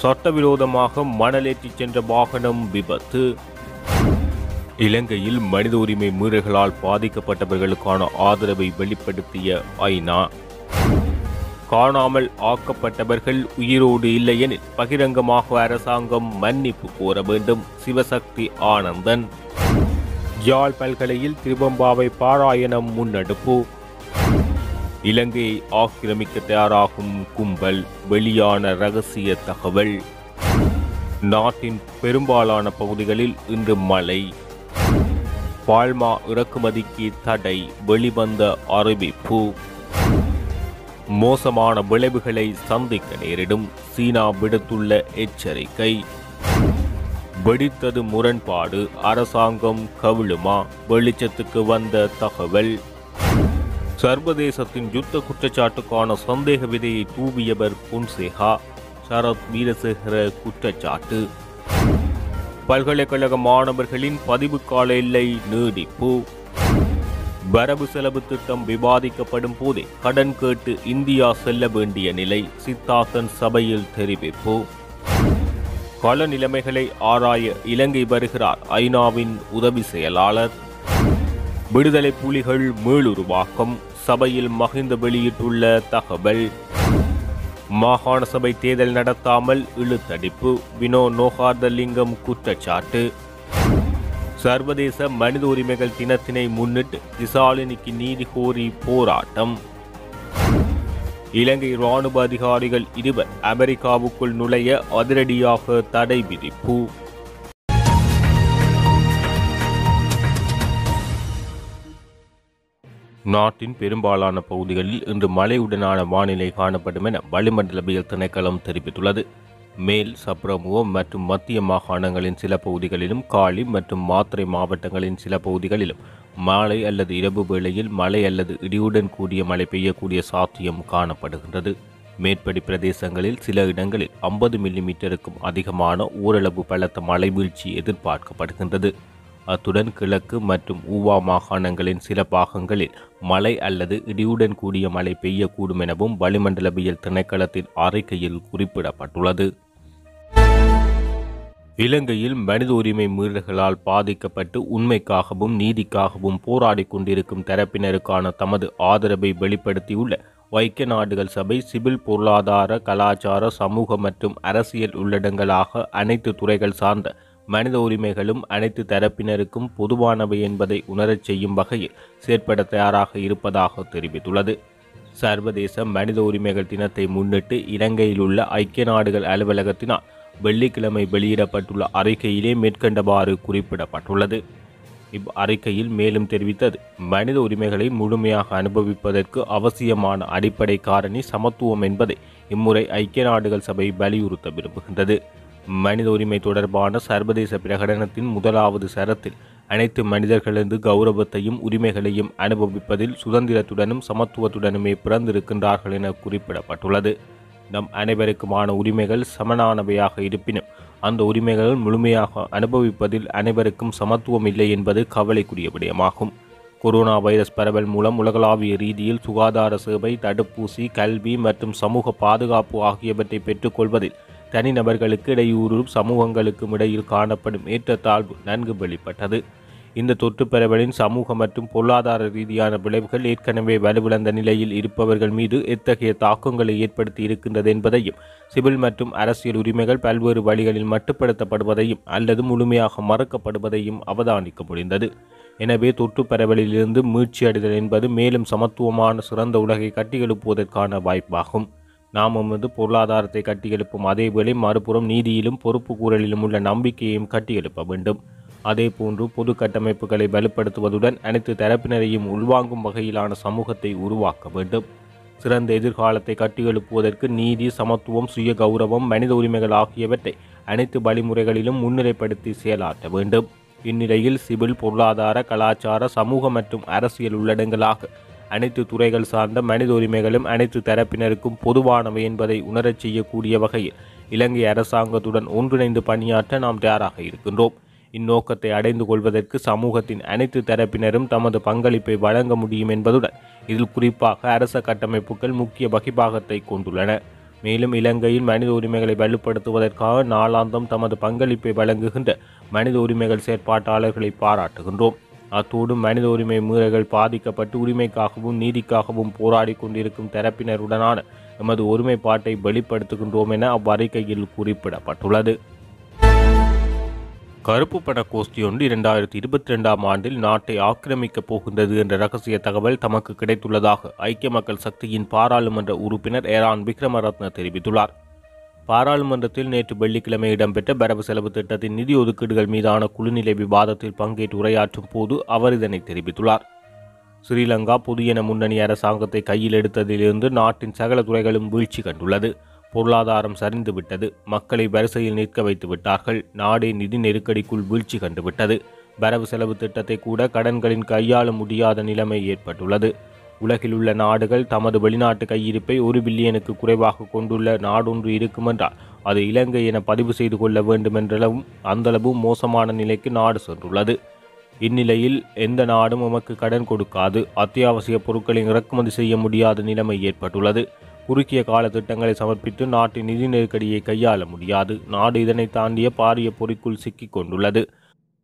சட்டவிரோதமாக மணலேற்றிச் சென்ற வாகனம் விபத்து. இலங்கையில் மனித உரிமை மீறல்களால் பாதிக்கப்பட்டவர்களுக்கான ஆதரவை வெளிப்படுத்திய ஐநா. காணாமல் ஆக்கப்பட்டவர்கள் உயிரோடு இல்லையெனில் பகிரங்கமாக அரசாங்கம் மன்னிப்பு கோர வேண்டும். சிவசக்தி ஆனந்தன். யாழ் பல்கலையில் திருவம்பாவை பாராயணம் முன்னெடுப்பு. இலங்கையை ஆக்கிரமிக்க தயாராகும் கும்பல், வெளியான ரகசிய தகவல். நாட்டின் பெரும்பாலான பகுதிகளில் இன்று மழை. பால்மா இறக்குமதிக்கு தடை, வெளிவந்த அறிவிப்பு. மோசமான விளைவுகளை சந்திக்க நேரிடும், சீனா விடுத்துள்ள எச்சரிக்கை. வெடித்தது முரண்பாடு, அரசாங்கம் கவிழுமா? வெளிச்சத்துக்கு வந்த தகவல். சர்வதேசத்தின் யுத்த குற்றச்சாட்டுக்கான சந்தேக விதையை தூவியவர் பொன்சேகா, சரத் வீரசேகர குற்றச்சாட்டு. பல்கலைக்கழக மாணவர்களின் பதிவுக்கால எல்லை நீடிப்பு. வரவு செலவு திட்டம் விவாதிக்கப்படும் போதே கடன் கேட்டு இந்தியா செல்ல வேண்டிய நிலை, சித்தார்த்தன் சபையில் தெரிவிப்பு. கள நிலைமைகளை ஆராய இலங்கை வருகிறார் ஐநாவின் உதவி செயலாளர். விடுதலை புலிகள் மீளுருவாக்கம், சபையில் மகிந்த வெளியிட்டுள்ள தகவல். மாகாண சபை தேர்தல் நடத்தாமல் இழுத்தடிப்பு, வினோ நோகார்தலிங்கம் குற்றச்சாட்டு. சர்வதேச மனித உரிமைகள் தினத்தினை முன்னிட்டு திசாலினிக்கு நீதி கோரி போராட்டம். இலங்கை இராணுவ அதிகாரிகள் 20 அமெரிக்காவுக்குள் நுழைய அதிரடியாக தடை விதிப்பு. நாட்டின் பெரும்பாலான பகுதிகளில் இன்று மழையுடனான வானிலை காணப்படும் என வளிமண்டலவியல் திணைக்களம் தெரிவித்துள்ளது. மேல் சப்ரமுவ மற்றும் மத்திய மாகாணங்களின் சில பகுதிகளிலும், காலி மற்றும் மாத்தறை மாவட்டங்களின் சில பகுதிகளிலும் மாலை அல்லது இரவு வேளையில் மழை அல்லது இடியுடன் கூடிய மழை பெய்யக்கூடிய சாத்தியம் காணப்படுகின்றது. மேற்படி பிரதேசங்களில் சில இடங்களில் 50 மில்லிமீட்டருக்கும் அதிகமான ஓரளவு பலத்த மழை வீழ்ச்சி எதிர்பார்க்கப்படுகின்றது. அத்துடன் கிழக்கு மற்றும் ஊவா மாகாணங்களின் சில பாகங்களில் மழை அல்லது இடியுடன் கூடிய மழை பெய்யக்கூடும் எனவும் வளிமண்டலவியல் திணைக்களத்தின் அறிக்கையில் குறிப்பிடப்பட்டுள்ளது. இலங்கையில் மனித உரிமை மீறல்களால் பாதிக்கப்பட்டு உண்மைக்காகவும் நீதிக்காகவும் போராடி கொண்டிருக்கும் தரப்பினருக்கான தமது ஆதரவை வெளிப்படுத்தியுள்ள ஐக்கிய நாடுகள் சபை சிவில், பொருளாதார, கலாச்சார, சமூக மற்றும் அரசியல் உள்ளடங்களாக அனைத்து துறைகள் சார்ந்த மனித உரிமைகளும் அனைத்து தரப்பினருக்கும் பொதுவானவை என்பதை உணரச் செய்யும் வகையில் செயற்பட தயாராக இருப்பதாக தெரிவித்துள்ளது. சர்வதேச மனித உரிமைகள் தினத்தை முன்னிட்டு இலங்கையில் உள்ள ஐக்கிய நாடுகள் அலுவலகத்தினால் வெள்ளிக்கிழமை வெளியிடப்பட்டுள்ள அறிக்கையிலே மேற்கண்டவாறு குறிப்பிடப்பட்டுள்ளது. இவ்வறிக்கையில் மேலும் தெரிவித்தது, மனித உரிமைகளை முழுமையாக அனுபவிப்பதற்கு அவசியமான அடிப்படை காரணி சமத்துவம் என்பதை இம்முறை ஐக்கிய நாடுகள் சபை வலியுறுத்த விரும்புகின்றது. மனித உரிமை தொடர்பான சர்வதேச பிரகடனத்தின் முதலாவது சரத்தில் அனைத்து மனிதர்களது கௌரவத்தையும் உரிமைகளையும் அனுபவிப்பதில் சுதந்திரத்துடனும் சமத்துவத்துடனுமே பிறந்திருக்கின்றார்கள் என குறிப்பிடப்பட்டுள்ளது. நம் அனைவருக்குமான உரிமைகள் சமனானவையாக இருப்பினும் அந்த உரிமைகள் முழுமையாக அனுபவிப்பதில் அனைவருக்கும் சமத்துவம் இல்லை என்பது கவலைக்குரிய விடயமாகும். கொரோனா வைரஸ் பரவல் மூலம் உலகளாவிய ரீதியில் சுகாதார சேவை, தடுப்பூசி, கல்வி மற்றும் சமூக பாதுகாப்பு ஆகியவற்றை பெற்றுக்கொள்வதில் தனிநபர்களுக்கு இடையூறு, சமூகங்களுக்கும் இடையில் காணப்படும் ஏற்றத்தாழ்வு நன்கு வெளிப்பட்டது. இந்த தொற்று பரவலின் சமூக மற்றும் பொருளாதார ரீதியான விளைவுகள் ஏற்கனவே வலுவிழந்த நிலையில் இருப்பவர்கள் மீது எத்தகைய தாக்கங்களை ஏற்படுத்தி இருக்கின்றது என்பதையும், சிவில் மற்றும் அரசியல் உரிமைகள் பல்வேறு வழிகளில் மட்டுப்படுத்தப்படுவதையும் அல்லது முழுமையாக மறுக்கப்படுவதையும் அவதானிக்க முடிந்தது. எனவே தொற்று பரவலிலிருந்து மீட்சியடைதல் என்பது மேலும் சமத்துவமான சிறந்த உலகை கட்டியெழுப்புவதற்கான வாய்ப்பாகும். நாம் நமது பொருளாதாரத்தை கட்டியெழுப்பும் அதேவேளை மறுபுறம் நீதியிலும் பொறுப்பு கூறலிலும் உள்ள நம்பிக்கையையும் கட்டியெழுப்ப வேண்டும். அதேபோன்று பொது கட்டமைப்புகளை வலுப்படுத்துவதுடன் அனைத்து தரப்பினரையும் உள்வாங்கும் வகையிலான சமூகத்தை உருவாக்க வேண்டும். சிறந்த எதிர்காலத்தை கட்டியெழுப்புவதற்கு நீதி, சமத்துவம், சுய கௌரவம், மனித உரிமைகள் ஆகியவற்றை அனைத்து வழிமுறைகளிலும் முன்னிலைப்படுத்தி செயலாற்ற வேண்டும். இந்நிலையில் சிவில், பொருளாதார, கலாச்சார, சமூக மற்றும் அரசியல் உள்ளடங்களாக அனைத்து துறைகள் சார்ந்த மனித உரிமைகளும் அனைத்து தரப்பினருக்கும் பொதுவானவை என்பதை உணரச் செய்யக்கூடிய வகையில் இலங்கை அரசாங்கத்துடன் ஒன்றிணைந்து பணியாற்ற நாம் தயாராக இருக்கின்றோம். இந்நோக்கத்தை அடைந்து கொள்வதற்கு சமூகத்தின் அனைத்து தரப்பினரும் தமது பங்களிப்பை வழங்க முடியும் என்பதுடன் இதில் குறிப்பாக அரச கட்டமைப்புகள் முக்கிய வகிபாகத்தை கொண்டுள்ளன. மேலும் இலங்கையில் மனித உரிமைகளை வலுப்படுத்துவதற்காக நாளாந்தம் தமது பங்களிப்பை வழங்குகின்ற மனித உரிமைகள் செயற்பாட்டாளர்களை பாராட்டுகின்றோம். அத்தோடு மனித உரிமை மீறல்கள் பாதிக்கப்பட்டு உரிமைக்காகவும் நீதிக்காகவும் போராடி கொண்டிருக்கும் தரப்பினருடனான எமது ஒருமைப்பாட்டை வெளிப்படுத்துகின்றோம் என அவ்வறிக்கையில் குறிப்பிடப்பட்டுள்ளது. கருப்பு பண கோஷ்டி ஒன்று 2022 ஆண்டில் நாட்டை ஆக்கிரமிக்கப் போகின்றது என்ற ரகசிய தகவல் தமக்கு கிடைத்துள்ளதாக ஐக்கிய மக்கள் சக்தியின் பாராளுமன்ற உறுப்பினர் ஏரான் விக்ரமரத்ன தெரிவித்துள்ளார். பாராளுமன்றத்தில் நேற்று வெள்ளிக்கிழமை இடம்பெற்ற வரவு செலவு திட்டத்தின் நிதி ஒதுக்கீடுகள் மீதான குழுநிலை விவாதத்தில் பங்கேற்று உரையாற்றும் போது அவர் இதனை தெரிவித்துள்ளார். ஸ்ரீலங்கா பொதுஜன முன்னணி அரசாங்கத்தை கையில் எடுத்ததிலிருந்து நாட்டின் சகல துறைகளும் வீழ்ச்சி கண்டுள்ளது. பொருளாதாரம் சரிந்துவிட்டது. மக்களை வரிசையில் நிற்க வைத்து விட்டார்கள். நாடே நிதி நெருக்கடிக்குள் வீழ்ச்சி கண்டுவிட்டது. வரவு செலவு திட்டத்தை கூட கடன்களின் கையாள முடியாத நிலைமை ஏற்பட்டுள்ளது. உலகில் உள்ள நாடுகள் தமது வெளிநாட்டு கையிருப்பை 1 பில்லியனுக்கு குறைவாக கொண்டுள்ள நாடொன்று இருக்குமென்றால் அது இலங்கை என பதிவு செய்து கொள்ள வேண்டுமென்றளவும் அந்தளவும் மோசமான நிலைக்கு நாடு சென்றுள்ளது. இந்நிலையில் எந்த நாடும் எமக்கு கடன் கொடுக்காது. அத்தியாவசிய பொருட்களை இறக்குமதி செய்ய முடியாத நிலைமை ஏற்பட்டுள்ளது. குறுகிய கால திட்டங்களை சமர்ப்பித்து நாட்டின் நிதி நெருக்கடியை கையாள முடியாது. நாடு இதனை தாண்டிய பாரிய பொறிக்குள் சிக்கிக் கொண்டுள்ளது.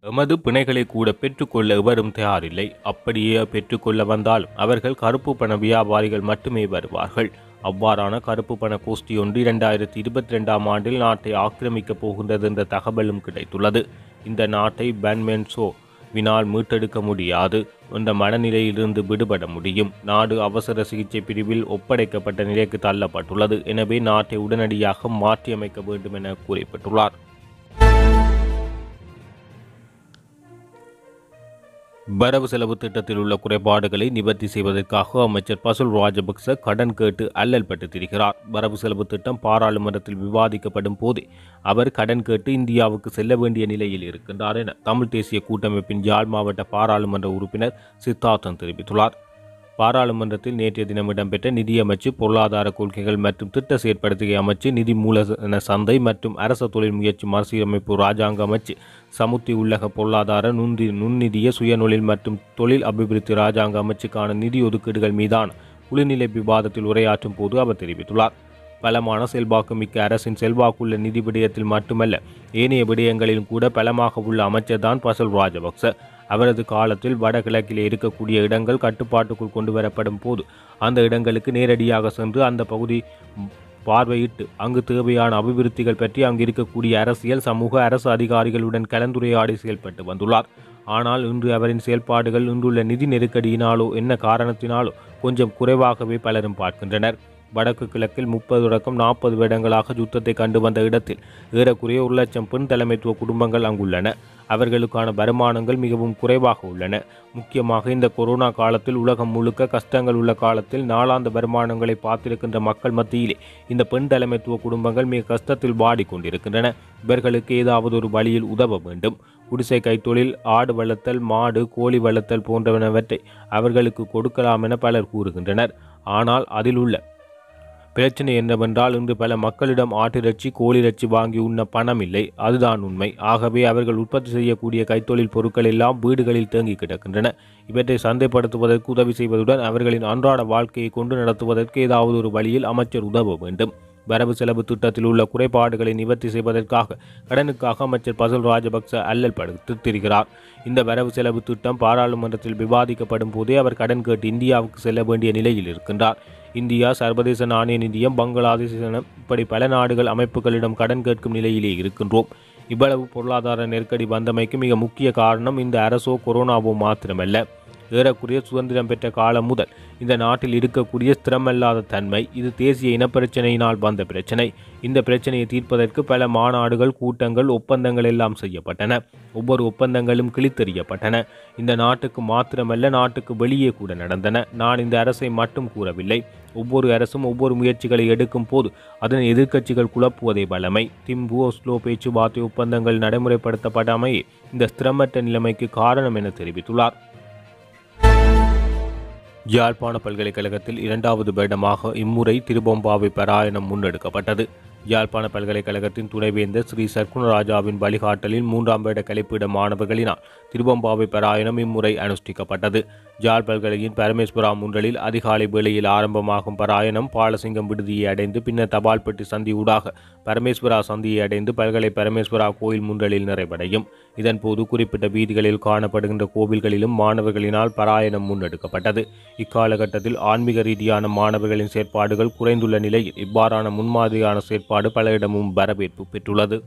எமது பிணைகளை கூட பெற்றுக்கொள்ள எவரும் தயாரில்லை. அப்படியே பெற்றுக்கொள்ள வந்தாலும் அவர்கள் கருப்பு பண வியாபாரிகள் மட்டுமே வருவார்கள். அவ்வாறான கருப்பு பண கோஷ்டி ஒன்று 2022 ஆண்டில் நாட்டை ஆக்கிரமிக்கப் போகின்றது என்ற தகவலும் கிடைத்துள்ளது. இந்த நாட்டை பேன்மென்சோ வினால் மீட்டெடுக்க முடியாது என்ற மனநிலையிலிருந்து விடுபட முடியும். நாடு அவசர சிகிச்சை பிரிவில் ஒப்படைக்கப்பட்ட நிலைக்கு தள்ளப்பட்டுள்ளது. எனவே நாட்டை உடனடியாக மாற்றியமைக்க வேண்டும் என கூறப்பட்டுள்ளார். வரவு செலவு திட்டத்தில் உள்ள குறைபாடுகளை நிவர்த்தி செய்வதற்காக அமைச்சர் பசுல் ராஜபக்ச கடன் கேட்டு அல்லல் பட்டு திரிகிறார். வரவு செலவு திட்டம் பாராளுமன்றத்தில் விவாதிக்கப்படும் போதே அவர் கடன் கேட்டு இந்தியாவுக்கு செல்ல வேண்டிய நிலையில் இருக்கின்றார் என தமிழ் தேசிய கூட்டமைப்பின் யாழ் மாவட்ட பாராளுமன்ற உறுப்பினர் சித்தார்த்தன் தெரிவித்துள்ளார். பாராளுமன்றத்தில் நேற்றைய தினம் இடம்பெற்ற நிதியமைச்சு, பொருளாதார கொள்கைகள் மற்றும் திட்ட செயற்படுத்திய அமைச்சு, நிதி மூலதன சந்தை மற்றும் அரச தொழில் முயற்சி மறுசீரமைப்பு ராஜாங்க அமைச்சு, சமுத்தி உள்ளக பொருளாதார நுண்ணிதிய சுயநொழில் மற்றும் தொழில் அபிவிருத்தி ராஜாங்க அமைச்சுக்கான நிதி ஒதுக்கீடுகள் மீதான குழுநிலை விவாதத்தில் உரையாற்றும் போது அவர் தெரிவித்துள்ளார். பலமான செல்வாக்கு மிக்க அரசின் செல்வாக்குள்ள நிதி விடயத்தில் மட்டுமல்ல, ஏனைய விடயங்களிலும் கூட பலமாக உள்ள அமைச்சர் தான் பசுல் ராஜபக்ச. அவரது காலத்தில் வடகிழக்கில் இருக்கக்கூடிய இடங்கள் கட்டுப்பாட்டுக்குள் கொண்டு வரப்படும் போது அந்த இடங்களுக்கு நேரடியாக சென்று அந்த பகுதி பார்வையிட்டு அங்கு தேவையான அபிவிருத்திகள் பற்றி அங்கு இருக்கக்கூடிய அரசியல், சமூக, அரசு அதிகாரிகளுடன் கலந்துரையாடி செயல்பட்டு வந்துள்ளார். ஆனால் இன்று அவரின் செயல்பாடுகள் இன்றுள்ள நிதி நெருக்கடியினாலோ என்ன காரணத்தினாலோ கொஞ்சம் குறைவாகவே பலரும் பார்க்கின்றனர். வடக்கு கிழக்கில் 30 தொடக்கம் 40 வருடங்களாக யுத்தத்தை கண்டு வந்த இடத்தில் ஏறக்குறைய 1 லட்சம் பெண் தலைமைத்துவ குடும்பங்கள் அங்குள்ளன. அவர்களுக்கான வருமானங்கள் மிகவும் குறைவாக உள்ளன. முக்கியமாக இந்த கொரோனா காலத்தில் உலகம் முழுக்க கஷ்டங்கள் உள்ள காலத்தில் நாளாந்த வருமானங்களை பார்த்திருக்கின்ற மக்கள் மத்தியிலே இந்த பெண் தலைமைத்துவ குடும்பங்கள் மிக கஷ்டத்தில் வாடிக்கொண்டிருக்கின்றன. இவர்களுக்கு ஏதாவது ஒரு வழியில் உதவ வேண்டும். குடிசை கைத்தொழில், ஆடு வளர்த்தல், மாடு, கோழி வளர்த்தல் போன்றவனவற்றை அவர்களுக்கு கொடுக்கலாம் என பலர் கூறுகின்றனர். ஆனால் அதில் உள்ள பிரச்சனை என்னவென்றால் இன்று பல மக்களிடம் ஆட்டிறைச்சி, கோழிறைச்சி வாங்கி உண்ண பணம் இல்லை. அதுதான் உண்மை. ஆகவே அவர்கள் உற்பத்தி செய்யக்கூடிய கைத்தொழில் பொருட்கள் எல்லாம் வீடுகளில் தேங்கி கிடக்கின்றன. இவற்றை சந்தைப்படுத்துவதற்கு உதவி செய்வதுடன் அவர்களின் அன்றாட வாழ்க்கையை கொண்டு நடத்துவதற்கு ஏதாவது ஒரு வழியில் அமைச்சர் உதவ வேண்டும். வரவு செலவு திட்டத்தில் உள்ள குறைபாடுகளை நிவர்த்தி செய்வதற்காக கடனுக்காக அமைச்சர் பசுல் ராஜபக்ச அல்லல் படுத்திருக்கிறார். இந்த வரவு செலவு திட்டம் பாராளுமன்றத்தில் விவாதிக்கப்படும் போதே அவர் கடன் கேட்டு இந்தியாவுக்கு செல்ல வேண்டிய நிலையில் இருக்கின்றார். இந்தியா, சர்வதேச நாணய நிதியம், பங்களாதேஷ் என இப்படி பல நாடுகள் அமைப்புகளிடம் கடன் கேட்கும் நிலையிலே இருக்கின்றோம். இவ்வளவு பொருளாதார நெருக்கடி வந்தமைக்கு மிக முக்கிய காரணம் இந்த அரசோ கொரோனாவோ மாத்திரமல்ல. ஏறக்குறைய சுதந்திரம் பெற்ற காலம் முதல் இந்த நாட்டில் இருக்கக்கூடிய ஸ்திரமல்லாத தன்மை. இது தேசிய இனப்பிரச்சனையினால் வந்த பிரச்சனை. இந்த பிரச்சனையை தீர்ப்பதற்கு பல மாநாடுகள், கூட்டங்கள், ஒப்பந்தங்கள் எல்லாம் செய்யப்பட்டன. ஒவ்வொரு ஒப்பந்தங்களும் கிழித்தெறியப்பட்டன. இந்த நாட்டுக்கு மாத்திரமல்ல, நாட்டுக்கு வெளியே கூட நடந்தன. நான் இந்த அரசை மட்டும் கூறவில்லை. ஒவ்வொரு அரசும் ஒவ்வொரு முயற்சிகளை எடுக்கும் போது அதன் எதிர்க்கட்சிகள் குழப்புவதே வழமை. திம்பு, ஒஸ்லோ பேச்சுவார்த்தை ஒப்பந்தங்கள் நடைமுறைப்படுத்தப்படாமையே இந்த ஸ்திரமற்ற நிலைமைக்கு காரணம் என தெரிவித்துள்ளார். யாழ்ப்பாண பல்கலைக்கழகத்தில் 2வது வருடமாக இம்முறை திருபொம்பாவை பாராயணம் முன்னெடுக்கப்பட்டது. யாழ்ப்பாண பல்கலைக்கழகத்தின் துணைவேந்தர் ஸ்ரீ சர்க்குணராஜாவின் வழிகாட்டலில் 3ஆம் வருட கலைப்பீட மாணவர்களினால் திருபொம்பாவை பாராயணம் இம்முறை அனுஷ்டிக்கப்பட்டது. ஜாழ் பல்கலையின் பரமேஸ்வரா முன்றலில் அதிகாலை வேளையில் ஆரம்பமாகும் பராயணம் பாலசிங்கம் விடுதியை அடைந்து பின்னர் தபால்பட்டி சந்தி ஊடாக பரமேஸ்வரா சந்தியை அடைந்து பல்கலை பரமேஸ்வரா கோயில் முன்றலில் நிறைவடையும். இதன்போது குறிப்பிட்ட வீதிகளில் காணப்படுகின்ற கோவில்களிலும் மாணவர்களினால் பராயணம் முன்னெடுக்கப்பட்டது. இக்காலகட்டத்தில் ஆன்மீக ரீதியான மாணவர்களின் செயற்பாடுகள் குறைந்துள்ள நிலையில் இவ்வாறான முன்மாதிரியான செயற்பாடு பல இடமும் வரவேற்பு பெற்றுள்ளது.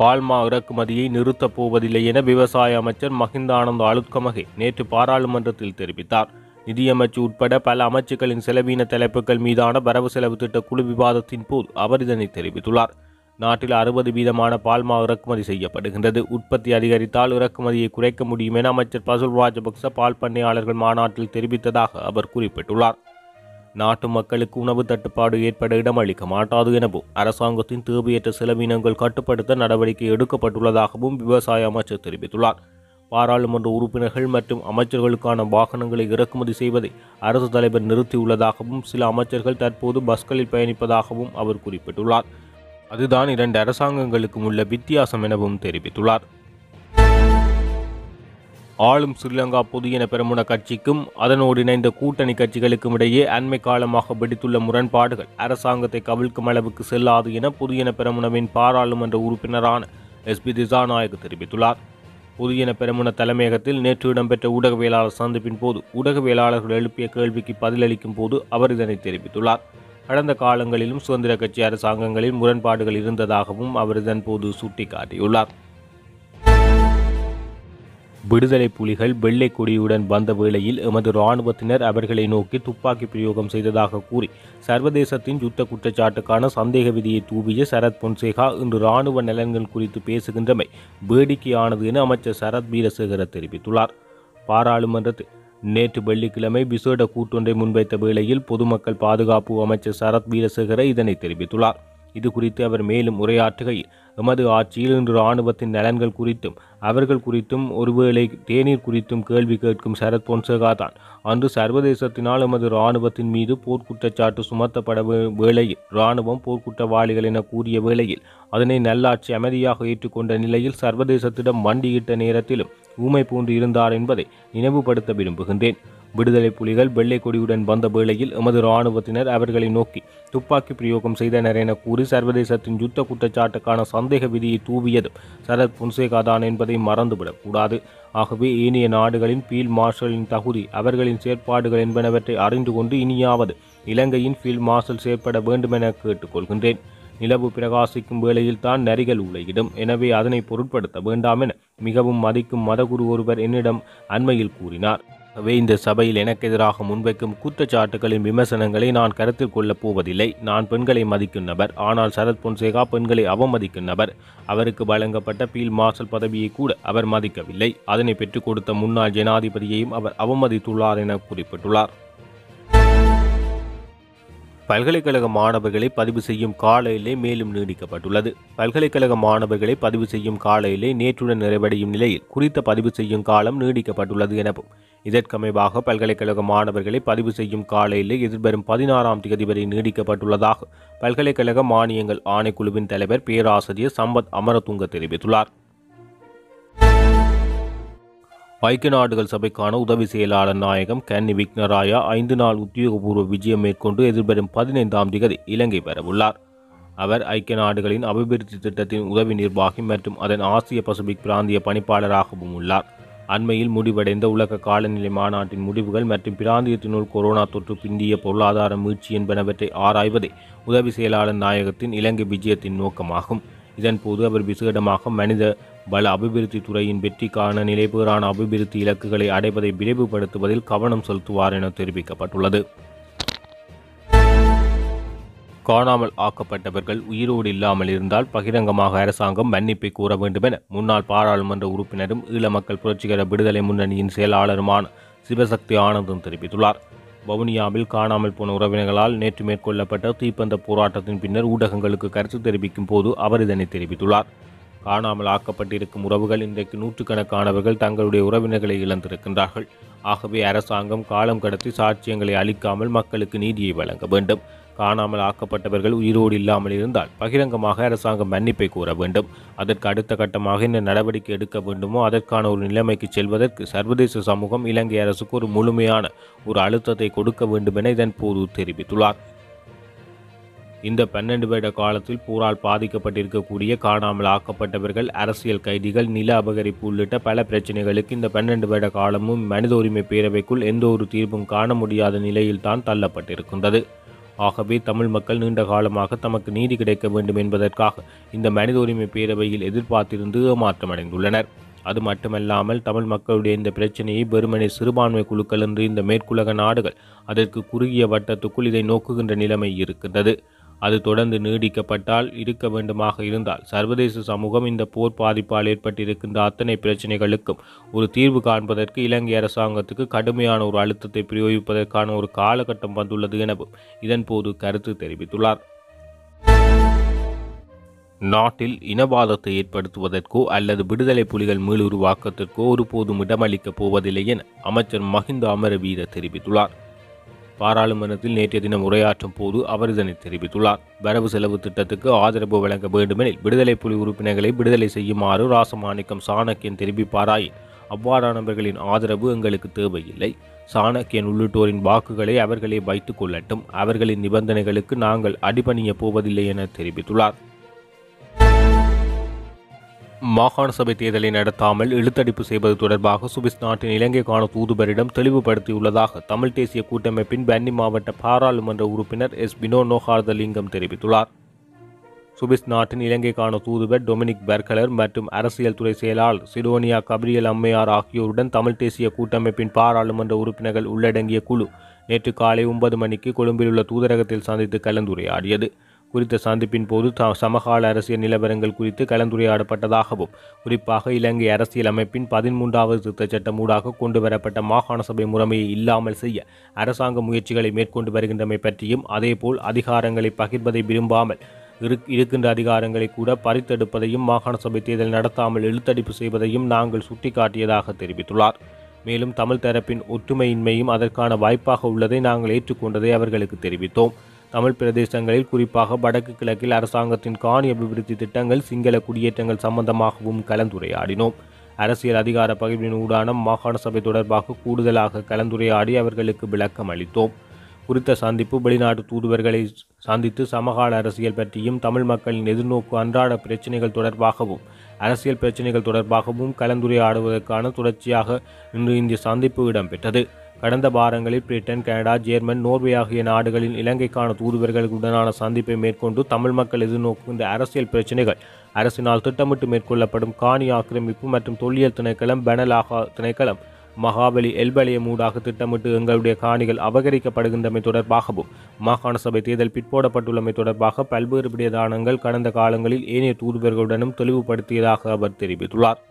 பால்மா இறக்குமதியை நிறுத்தப் போவதில்லை என விவசாய அமைச்சர் மஹிந்த ஆனந்த் அலுத்கமகே நேற்று பாராளுமன்றத்தில் தெரிவித்தார். நிதியமைச்சு உட்பட பல அமைச்சுக்களின் செலவீன தலைப்புகள் மீதான வரவு செலவு திட்ட குழு விவாதத்தின் போது அவர் இதனை தெரிவித்துள்ளார். நாட்டில் 60% பால்மா இறக்குமதி செய்யப்படுகின்றது. உற்பத்தி அதிகரித்தால் இறக்குமதியை குறைக்க முடியும் என அமைச்சர் பசுல் ராஜபக்ச பால் பண்ணையாளர்கள் மாநாட்டில் தெரிவித்ததாக அவர் குறிப்பிட்டுள்ளார். நாட்டு மக்களுக்கு உணவு தட்டுப்பாடு ஏற்பட இடமளிக்க மாட்டாது எனவும் அரசாங்கத்தின் தேவையற்ற செலவினங்கள் கட்டுப்படுத்த நடவடிக்கை எடுக்கப்பட்டுள்ளதாகவும் விவசாய அமைச்சர் தெரிவித்துள்ளார். பாராளுமன்ற உறுப்பினர்கள் மற்றும் அமைச்சர்களுக்கான வாகனங்களை இறக்குமதி செய்வதை அரசு தலைவர் நிறுத்தியுள்ளதாகவும் சில அமைச்சர்கள் தற்போது பஸ்களில் பயணிப்பதாகவும் அவர் குறிப்பிட்டுள்ளார். அதுதான் 2 அரசாங்கங்களுக்கும் உள்ள வித்தியாசம் எனவும் தெரிவித்துள்ளார். ஆளும் ஸ்ரீலங்கா பொதுஜன பெரமுன கட்சிக்கும் அதனோடு இணைந்த கூட்டணி கட்சிகளுக்கும் இடையே அண்மை காலமாக வெடித்துள்ள முரண்பாடுகள் அரசாங்கத்தை கவிழ்க்கும் அளவுக்கு செல்லாது என பொதுஜன பெரமுனவின் பாராளுமன்ற உறுப்பினரான SP திசாநாயக்க தெரிவித்துள்ளார். பொதுஜன பெரமுன தலைமையகத்தில் நேற்று இடம்பெற்ற ஊடகவியலாளர் சந்திப்பின் போது ஊடகவியலாளர்கள் எழுப்பிய கேள்விக்கு பதிலளிக்கும் போது அவர் இதனை தெரிவித்துள்ளார். கடந்த காலங்களிலும் சுதந்திர கட்சி அரசாங்கங்களில் முரண்பாடுகள் இருந்ததாகவும் அவர் இதன்போது சுட்டிக்காட்டியுள்ளார். விடுதலை புலிகள் வெள்ளை கொடியுடன் வந்த வேளையில் எமது இராணுவத்தினர் அவர்களை நோக்கி துப்பாக்கி பிரயோகம் செய்ததாக கூறி சர்வதேசத்தின் யுத்த குற்றச்சாட்டுக்கான சந்தேக விதியை தூவிய சரத் பொன்சேகா இன்று இராணுவ நலன்கள் குறித்து பேசுகின்றமை வேடிக்கையானது என அமைச்சர் சரத் வீரசேகர தெரிவித்துள்ளார். பாராளுமன்றத்தில் நேற்று வெள்ளிக்கிழமை விசேட கூட்டொன்றை முன்வைத்த வேளையில் பொதுமக்கள் பாதுகாப்பு அமைச்சர் சரத் வீரசேகர இதனை தெரிவித்துள்ளார். இது குறித்து அவர் மேலும் உரையாற்றுகையில் எமது ஆட்சியில் இன்று இராணுவத்தின் நலன்கள் குறித்தும் அவர்கள் குறித்தும் ஒருவேளை தேநீர் குறித்தும் கேள்வி கேட்கும் சரத் பொன்சேகா தான் அன்று சர்வதேசத்தினால் எமது இராணுவத்தின் மீது போர்க்குற்றச்சாட்டு சுமத்தப்பட வேளையில் இராணுவம் போர்க்குற்றவாளிகள் என கூறிய வேளையில் அதனை நல்லாட்சி அமைதியாக ஏற்றுக்கொண்ட நிலையில் சர்வதேசத்திடம் மண்டியிட்ட நேரத்திலும் ஊமை பூண்டு இருந்தார் என்பதை நினைவுபடுத்த விரும்புகின்றேன். விடுதலை புலிகள் வெள்ளை கொடியுடன் வந்த வேளையில் எமது இராணுவத்தினர் அவர்களை நோக்கி துப்பாக்கி பிரயோகம் செய்தனர் என கூறி சர்வதேசத்தின் யுத்த குற்றச்சாட்டுக்கான சந்தேக விதியை தூவியதும் சரத் பொன்சேகா தான் என்பதை மறந்துவிடக் கூடாது. ஆகவே ஏனைய நாடுகளின் ஃபீல்ட் மார்ஷலின் தகுதி அவர்களின் செயற்பாடுகள் என்பனவற்றை அறிந்து கொண்டு இனியாவது இலங்கையின் ஃபீல்ட் மார்ஷல் செயற்பட வேண்டுமென கேட்டுக்கொள்கின்றேன். நிலவு பிரகாசிக்கும் வேளையில் தான் நரிகள் உலகிடும். எனவே அதனை பொருட்படுத்த வேண்டாம் என மிகவும் மதிக்கும் மதகுரு ஒருவர் என்னிடம் அண்மையில் கூறினார். இந்த சபையில் எனக்கு எதிராக முன்வைக்கும் குற்றச்சாட்டுகளின் விமர்சனங்களை நான் கருத்தில் கொள்ளப் போவதில்லை. நான் பெண்களை மதிக்கும் நபர். ஆனால் சரத் பொன்சேகா பெண்களை அவமதிக்கும் நபர். அவருக்கு வழங்கப்பட்ட ஃபீல்ட் மார்ஷல் பதவியை கூட அவர் மதிக்கவில்லை. அதனை பெற்றுக் கொடுத்த முன்னாள் ஜனாதிபதியையும் அவர் அவமதித்துள்ளார் என குறிப்பிட்டுள்ளார். பல்கலைக்கழக மாணவர்களை பதிவு செய்யும் கால எல்லை மேலும் நீடிக்கப்பட்டுள்ளது. பல்கலைக்கழக மாணவர்களை பதிவு செய்யும் கால எல்லை நேற்றுடன் நிறைவடையும் நிலையில் குறித்த பதிவு செய்யும் காலம் நீடிக்கப்பட்டுள்ளது எனவும் இதற்கமைவாக பல்கலைக்கழக மாணவர்களை பதிவு செய்யும் கால எல்லை எதிர்வரும் 16ஆம் தேதி வரை நீடிக்கப்பட்டுள்ளதாக பல்கலைக்கழக மானியங்கள் ஆணைக்குழுவின் தலைவர் பேராசிரியர் சம்பத் அமரதுங்க தெரிவித்துள்ளார். ஐக்கிய நாடுகள் சபைக்கான உதவி செயலாளர் நாயகம் கன்னி விக்னராயா 5 நாள் உத்தியோகபூர்வ விஜயம் மேற்கொண்டு எதிர்வரும் 15ஆம் தேதி இலங்கை வரவுள்ளார். அவர் ஐக்கிய நாடுகளின் அபிவிருத்தி திட்டத்தின் உதவி நிர்வாகி மற்றும் அதன் ஆசிய பசிபிக் பிராந்திய பணிப்பாளராகவும் உள்ளார். அண்மையில் முடிவடைந்த உலக காலநிலை மாநாட்டின் முடிவுகள் மற்றும் பிராந்தியத்தினுள் கொரோனா தொற்று பிந்திய பொருளாதார மீட்சி என்பனவற்றை ஆராய்வதே உதவி செயலாளர் நாயகத்தின் இலங்கை விஜயத்தின் நோக்கமாகும். இதன்போது அவர் விசேடமாக மனித வள அபிவிருத்தி துறையின் வெற்றிக்கான நிலைபெறான அபிவிருத்தி இலக்குகளை அடைவதை விரைவுபடுத்துவதில் கவனம் செலுத்துவார் என தெரிவிக்கப்பட்டுள்ளது. காணாமல் ஆக்கப்பட்டவர்கள் உயிரோடு இல்லாமல் இருந்தால் பகிரங்கமாக அரசாங்கம் மன்னிப்பை கூற வேண்டும் என முன்னாள் பாராளுமன்ற உறுப்பினரும் ஈழ மக்கள் புரட்சிகர விடுதலை முன்னணியின் செயலாளருமான சிவசக்தி ஆனந்தன் தெரிவித்துள்ளார். வவுனியாவில் காணாமல் போன உறவினர்களால் நேற்று மேற்கொள்ளப்பட்ட தீப்பந்த போராட்டத்தின் பின்னர் ஊடகங்களுக்கு கருத்து தெரிவிக்கும் போது அவர் இதனை தெரிவித்துள்ளார். காணாமல் ஆக்கப்பட்டிருக்கும் உறவுகள் இன்றைக்கு நூற்றுக்கணக்கானவர்கள் தங்களுடைய உறவினர்களை இழந்திருக்கின்றார்கள். ஆகவே அரசாங்கம் காலம் கடத்தி சாட்சியங்களை அளிக்காமல் மக்களுக்கு நீதியை வழங்க வேண்டும். காணாமல் ஆக்கப்பட்டவர்கள் உயிரோடு இல்லாமல் இருந்தால் பகிரங்கமாக அரசாங்கம் மன்னிப்பை கூற வேண்டும். அதற்கு அடுத்த கட்டமாக என்ன நடவடிக்கை எடுக்க வேண்டுமோ அதற்கான ஒரு நிலைமைக்கு செல்வதற்கு சர்வதேச சமூகம் இலங்கை அரசுக்கு ஒரு முழுமையான ஒரு அழுத்தத்தை கொடுக்க வேண்டும் என இதன் போது தெரிவித்துள்ளார். இந்த 12 வருட காலத்தில் போரால் பாதிக்கப்பட்டிருக்கக்கூடிய காணாமல் ஆக்கப்பட்டவர்கள், அரசியல் கைதிகள், நில அபகரிப்பு உள்ளிட்ட பல பிரச்சனைகளுக்கு இந்த 12 வருட காலமும் மனித உரிமை பேரவைக்குள் எந்த ஒரு தீர்வும் காண முடியாத நிலையில்தான் தள்ளப்பட்டிருக்கின்றது. ஆகவே தமிழ் மக்கள் நீண்ட காலமாக தமக்கு நீதி கிடைக்க வேண்டும் என்பதற்காக இந்த மனித உரிமை பேரவையில் எதிர்பார்த்திருந்து ஏமாற்றமடைந்துள்ளனர். அது மட்டுமல்லாமல் தமிழ் மக்களுடைய இந்த பிரச்சனையை வெறுமனே சிறுபான்மை குழுக்கள் என்று இந்த மேற்குலக நாடுகள் அதற்கு குறுகிய வட்டத்துக்குள் இதை நோக்குகின்ற நிலைமை இருக்கின்றது. அது தொடர்ந்து நீடிக்கப்பட்டால் இருக்க வேண்டுமாக இருந்தால் சர்வதேச சமூகம் இந்த போர் பாதிப்பால் ஏற்பட்டிருக்கின்ற அத்தனை பிரச்சனைகளுக்கும் ஒரு தீர்வு காண்பதற்கு இலங்கை அரசாங்கத்துக்கு கடுமையான ஒரு அழுத்தத்தை பிரயோகிப்பதற்கான ஒரு காலகட்டம் வந்துள்ளது எனவும் இதன்போது கருத்து தெரிவித்துள்ளார். நாட்டில் இனவாதத்தை ஏற்படுத்துவதற்கோ அல்லது விடுதலை புலிகள் மீளுருவாக்கத்திற்கோ ஒருபோதும் இடமளிக்கப் போவதில்லை என அமைச்சர் மஹிந்த அமரவீர தெரிவித்துள்ளார். பாராளுமன்றத்தில் நேற்றைய தினம் உரையாற்றும் போது அவர் இதனை தெரிவித்துள்ளார். வரவு செலவு திட்டத்துக்கு ஆதரவு வழங்க வேண்டுமெனில் விடுதலை புலி உறுப்பினர்களை விடுதலை செய்யுமாறு ராசமாணிக்கம் சாணக்கியன் தெரிவிப்பாராயின் அவ்வாறானவர்களின் ஆதரவு எங்களுக்கு தேவையில்லை. சாணக்கியன் உள்ளிட்டோரின் வாக்குகளை அவர்களே வைத்துக் கொள்ளட்டும். அவர்களின் நிபந்தனைகளுக்கு நாங்கள் அடிபணிய போவதில்லை என தெரிவித்துள்ளார். மாகாண சபை தேர்தலை நடத்தாமல் இழுத்தடிப்பு செய்வது தொடர்பாக சுவிஸ் நாட்டின் இலங்கைக்கான தூதுவரிடம் தெளிவுபடுத்தியுள்ளதாக தமிழ் தேசிய கூட்டமைப்பின் வன்னி மாவட்ட பாராளுமன்ற உறுப்பினர் எஸ் பினோ நோகார்தலிங்கம் தெரிவித்துள்ளார். சுவிஸ் நாட்டின் இலங்கைக்கான தூதுவர் டொமினிக் பெர்கலர் மற்றும் அரசியல் துறை செயலாளர் சிடோனியா கபிரியல் அம்மையார் ஆகியோருடன் தமிழ் தேசிய கூட்டமைப்பின் பாராளுமன்ற உறுப்பினர்கள் உள்ளடங்கிய குழு நேற்று காலை 9 மணிக்கு கொழும்பில் உள்ள தூதரகத்தில் சந்தித்து கலந்துரையாடியது. குறித்த சந்திப்பின் போது சமகால அரசியல் நிலவரங்கள் குறித்து கலந்துரையாடப்பட்டதாகவும் குறிப்பாக இலங்கை அரசியல் அமைப்பின் 13வது திருத்தச் சட்டம் ஊடாக கொண்டுவரப்பட்ட மாகாண சபை முறைமையை இல்லாமல் செய்ய அரசாங்க முயற்சிகளை மேற்கொண்டு வருகின்றமை பற்றியும் அதேபோல் அதிகாரங்களை பகிர்வதை விரும்பாமல் இருக்கின்ற அதிகாரங்களை கூட பறித்தெடுப்பதையும் மாகாண சபை தேர்தல் நடத்தாமல் இழுத்தடிப்பு செய்வதையும் நாங்கள் சுட்டிக்காட்டியதாக தெரிவித்துள்ளார். மேலும் தமிழ் தரப்பின் ஒற்றுமையின்மையும் அதற்கான வாய்ப்பாக உள்ளதை நாங்கள் ஏற்றுக்கொண்டதை அவர்களுக்கு தெரிவித்தோம். தமிழ் பிரதேசங்களில் குறிப்பாக வடக்கு கிழக்கில் அரசாங்கத்தின் காணி அபிவிருத்தி திட்டங்கள், சிங்கள குடியேற்றங்கள் சம்பந்தமாகவும் கலந்துரையாடினோம். அரசியல் அதிகார பகிர்வின் ஊடான மாகாண சபை தொடர்பாக கூடுதலாக கலந்துரையாடி அவர்களுக்கு விளக்கம் அளித்தோம். குறித்த சந்திப்பு வெளிநாட்டு தூதுவர்களை சந்தித்து சமகால அரசியல் பற்றியும் தமிழ் மக்களின் எதிர்நோக்கு அன்றாட பிரச்சினைகள் தொடர்பாகவும் அரசியல் பிரச்சினைகள் தொடர்பாகவும் கலந்துரையாடுவதற்கான தொடர்ச்சியாக இன்று இந்த சந்திப்பு இடம்பெற்றது. கடந்த வாரங்களில் பிரிட்டன், கனடா, ஜெர்மன், நோர்வே ஆகிய நாடுகளின் இலங்கைக்கான தூதுவர்களுடனான சந்திப்பை மேற்கொண்டு தமிழ் மக்கள் எதிர்நோக்குகின்ற அரசியல் பிரச்சினைகள், அரசினால் திட்டமிட்டு மேற்கொள்ளப்படும் காணி ஆக்கிரமிப்பு மற்றும் தொல்லியல் திணைக்களம், பெனலாகா திணைக்களம், மகாபலி எல்பலியம் ஊடாக திட்டமிட்டு எங்களுடைய காணிகள் அபகரிக்கப்படுகின்றமை தொடர்பாகவும் மாகாண சபை தேர்தல் பிற்போடப்பட்டுள்ளமை தொடர்பாக பல்வேறு விடயதானங்கள் கடந்த காலங்களில் ஏனைய தூதுவர்களுடனும் தெளிவுபடுத்தியதாக அவர் தெரிவித்துள்ளார்.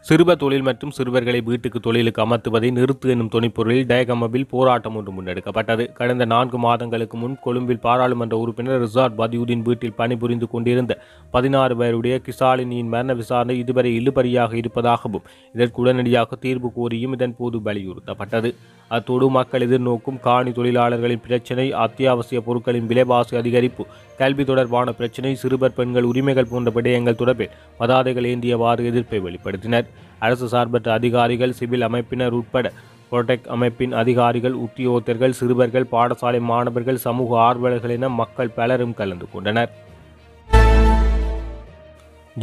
சிறுவர் தொழில் மற்றும் சிறுவர்களை வீட்டுக்கு தொழிலுக்கு அமர்த்துவதை நிறுத்து என்னும் துணைப்பொருளில் டயகமவில் போராட்டம் ஒன்று முன்னெடுக்கப்பட்டது. கடந்த 4 மாதங்களுக்கு முன் கொழும்பில் பாராளுமன்ற உறுப்பினர் ரிசார்ட் பதியுதீன் வீட்டில் பணிபுரிந்து கொண்டிருந்த 16 வயதுடைய கிசாலினியின் மரண விசாரணை இதுவரை இழுபறியாக இருப்பதாகவும் இதற்கு உடனடியாக தீர்வு கோரியும் இதன்போது வலியுறுத்தப்பட்டது. அத்தோடு மக்கள் எதிர்நோக்கும் காணி தொழிலாளர்களின் பிரச்சினை, அத்தியாவசிய பொருட்களின் விலைவாசி அதிகரிப்பு, கல்வி தொடர்பான பிரச்சினை, சிறுவர் பெண்கள் உரிமைகள் போன்ற விடயங்கள் தொடர்பில் பதாதைகள் ஏந்தியவாறு எதிர்ப்பை வெளிப்படுத்தினர். அரசு சார்பற்ற அதிகாரிகள், சிவில் அமைப்பினர் உட்பட புரோடெக் அமைப்பின் அதிகாரிகள், உத்தியோகத்தர்கள், சிறுவர்கள், பாடசாலை மாணவர்கள், சமூக ஆர்வலர்கள் என மக்கள் பலரும் கலந்து கொண்டனர்.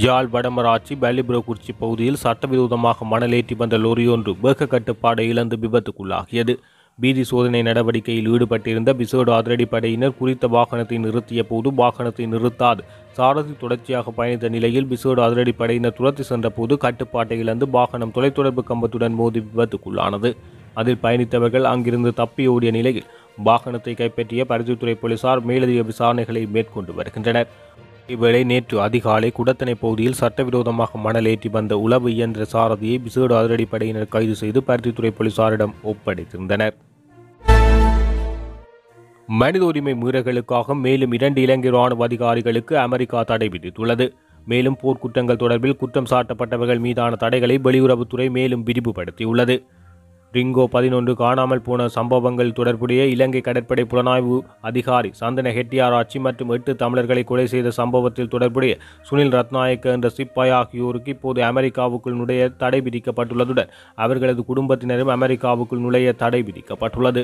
யாழ் வடமராட்சி பலிபுரக்குறிச்சி பகுதியில் சட்டவிரோதமாக மணலேற்றி வந்த லொரியொன்று வேக கட்டுப்பாடை இழந்து விபத்துக்குள்ளாகியது. வீதி சோதனை நடவடிக்கையில் ஈடுபட்டிருந்த விசேட அதிரடிப்படையினர் குறித்த வாகனத்தை நிறுத்திய போது வாகனத்தை நிறுத்தாது சாரதி தொடர்ச்சியாக பயணித்த நிலையில் விசேட அதிரடிப்படையினர் துரத்தி சென்ற போது கட்டுப்பாட்டை இழந்து வாகனம் தொலைத்தொடர்பு கம்பத்துடன் மோதி விபத்துக்குள்ளானது. அதில் பயணித்தவர்கள் அங்கிருந்து தப்பியோடிய நிலையில் வாகனத்தை கைப்பற்றிய பருத்தித்துறை போலீசார் மேலதிக விசாரணைகளை மேற்கொண்டு வருகின்றனர். இவ்வேளை நேற்று அதிகாலை குடத்தனை பகுதியில் சட்டவிரோதமாக மணலேற்றி வந்த உளவு இயந்திர சாரதியை விசேட அதிரடிப்படையினர் கைது செய்து பருத்தித்துறை போலீசாரிடம் ஒப்படைத்திருந்தனர். மனித உரிமை மீறல்களுக்காக மேலும் 2 இலங்கை ராணுவ அதிகாரிகளுக்கு அமெரிக்கா தடை விதித்துள்ளது. மேலும் போர்க்குற்றங்கள் தொடர்பில் குற்றம் சாட்டப்பட்டவர்கள் மீதான தடைகளை வெளியுறவுத்துறை மேலும் விரிவுபடுத்தியுள்ளது. ரிங்கோ 11 காணாமல் போன சம்பவங்கள் தொடர்புடைய இலங்கை கடற்படை புலனாய்வு அதிகாரி சந்தன ஹெட்டியாராச்சி மற்றும் 8 தமிழர்களை கொலை செய்த சம்பவத்தில் தொடர்புடைய சுனில் ரத்நாயக்க என்ற சிப்பாய் ஆகியோருக்கு இப்போது அமெரிக்காவுக்குள் நுழைய தடை விதிக்கப்பட்டுள்ளதுடன் அவர்களது குடும்பத்தினரும் அமெரிக்காவுக்குள் நுழைய தடை விதிக்கப்பட்டுள்ளது.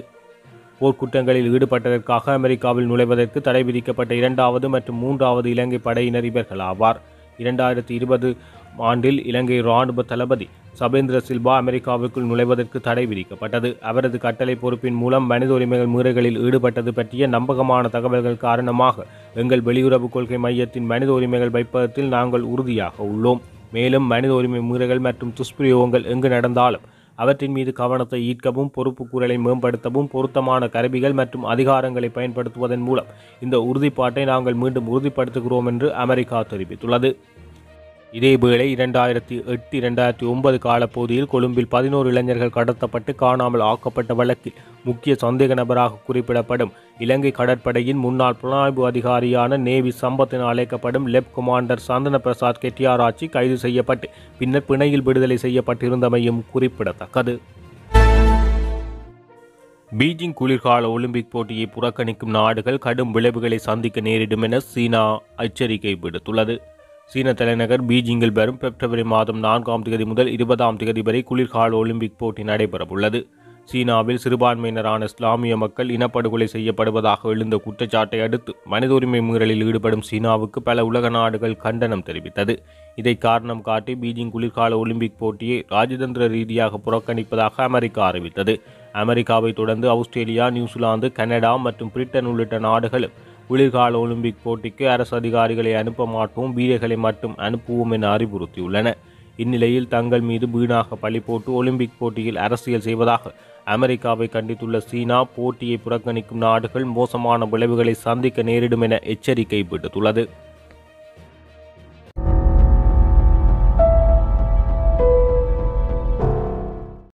போர்க்குற்றங்களில் ஈடுபட்டதற்காக அமெரிக்காவில் நுழைவதற்கு தடை விதிக்கப்பட்ட 2வது மற்றும் 3வது இலங்கை படையினர் இவர்கள் ஆவார். 2020 ஆண்டில் இலங்கை இராணுவ தளபதி சபேந்திர சில்வா அமெரிக்காவுக்குள் நுழைவதற்கு தடை விதிக்கப்பட்டது. அவரது கட்டளை பொறுப்பின் மூலம் மனித உரிமைகள் மீறல்களில் ஈடுபட்டது பற்றிய நம்பகமான தகவல்கள் காரணமாக எங்கள் வெளியுறவு கொள்கை மையத்தின் மனித உரிமைகள் வைப்பதத்தில் நாங்கள் உறுதியாக உள்ளோம். மேலும் மனித உரிமை மீறல்கள் மற்றும் துஷ்பிரயோகங்கள் எங்கு நடந்தாலும் அவற்றின் மீது கவனத்தை ஈர்க்கவும் பொறுப்புக்கூறலை மேம்படுத்தவும் பொருத்தமான கருவிகள் மற்றும் அதிகாரங்களை பயன்படுத்துவதன் மூலம் இந்த உறுதிப்பாட்டை நாங்கள் மீண்டும் உறுதிப்படுத்துகிறோம் என்று அமெரிக்கா தெரிவித்துள்ளது. இதேவேளை 2008-2009 காலப்பகுதியில் கொழும்பில் 11 இளைஞர்கள் கடத்தப்பட்டு காணாமல் ஆக்கப்பட்ட வழக்கில் முக்கிய சந்தேக நபராக குறிப்பிடப்படும் இலங்கை கடற்படையின் முன்னாள் புலனாய்வு அதிகாரியான நேவி சம்பத் என அழைக்கப்படும் லெப் கமாண்டர் சந்தன பிரசாத் கெட்டியாராச்சி கைது செய்யப்பட்டு பின்னர் பிணையில் விடுதலை செய்யப்பட்டிருந்தமையும் குறிப்பிடத்தக்கது. பீஜிங் குளிர்கால ஒலிம்பிக் போட்டியை புறக்கணிக்கும் நாடுகள் கடும் விளைவுகளை சந்திக்க நேரிடும் என சீனா எச்சரிக்கை விடுத்துள்ளது. சீன தலைநகர் பீஜிங்கில் வரும் பிப்ரவரி மாதம் 4ஆம் தேதி முதல் 20ஆம் தேதி வரை குளிர்கால ஒலிம்பிக் போட்டி நடைபெறவுள்ளது. சீனாவில் சிறுபான்மையினரான இஸ்லாமிய மக்கள் இனப்படுகொலை செய்யப்படுவதாக எழுந்த குற்றச்சாட்டை அடுத்து மனித உரிமை மீறலில் ஈடுபடும் சீனாவுக்கு பல உலக நாடுகள் கண்டனம் தெரிவித்தது. இதை காரணம் காட்டி பீஜிங் குளிர்கால ஒலிம்பிக் போட்டியை ராஜதந்திர ரீதியாக புறக்கணிப்பதாக அமெரிக்கா அறிவித்தது. அமெரிக்காவை தொடர்ந்து ஆஸ்திரேலியா, நியூசிலாந்து, கனடா மற்றும் பிரிட்டன் உள்ளிட்ட நாடுகளும் குளிர்கால ஒலிம்பிக் போட்டிக்கு அரசு அதிகாரிகளை அனுப்ப மாட்டோம், வீரர்களை மட்டும் அனுப்புவோம் என அறிவுறுத்தியுள்ளன. இந்நிலையில் தங்கள் மீது வீணாக பழி போட்டு ஒலிம்பிக் போட்டியில் அரசியல் செய்வதாக அமெரிக்காவை கண்டித்துள்ள சீனா போட்டியை புறக்கணிக்கும் நாடுகள் மோசமான விளைவுகளை சந்திக்க நேரிடும் என எச்சரிக்கை விடுத்துள்ளது.